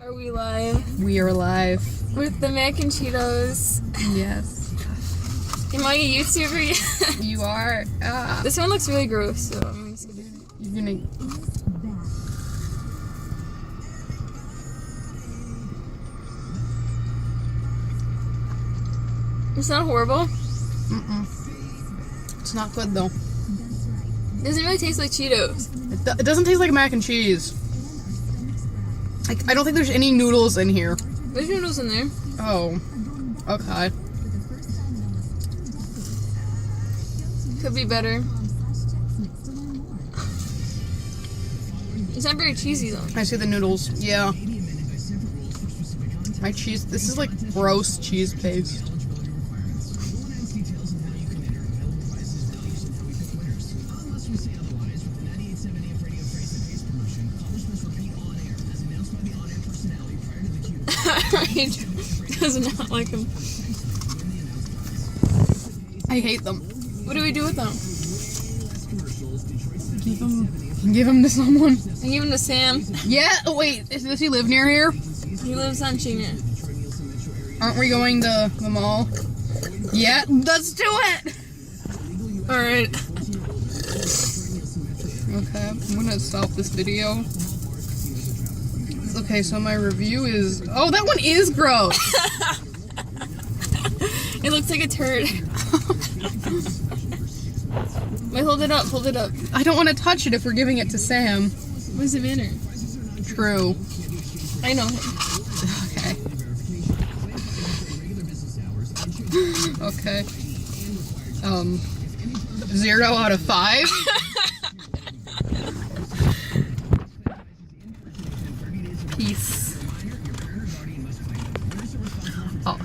Are we live? We are live. With the mac and Cheetos. Yes. Am I a YouTuber yet? You are. This one looks really gross, so I'm just gonna... You're gonna... It's not horrible. It's not good though. It doesn't really taste like Cheetos. It doesn't taste like mac and cheese. I don't think there's any noodles in here. There's noodles in there. Oh. Okay. Could be better. It's not very cheesy though. I see the noodles. Yeah. My cheese. This is like gross cheese paste. He does not like them. I hate them. What do we do with them? Give them to someone. I give them to Sam. Yeah. Oh wait. Does he live near here? He lives on China. Aren't we going to the mall? Yeah. Let's do it. All right. Okay. I'm gonna stop this video. Okay, so my review is... Oh, that one is gross! It looks like a turd. Wait, hold it up, hold it up. I don't want to touch it if we're giving it to Sam. What does it matter? True. I know him. Okay. Okay. 0 out of 5? Peace. Oh.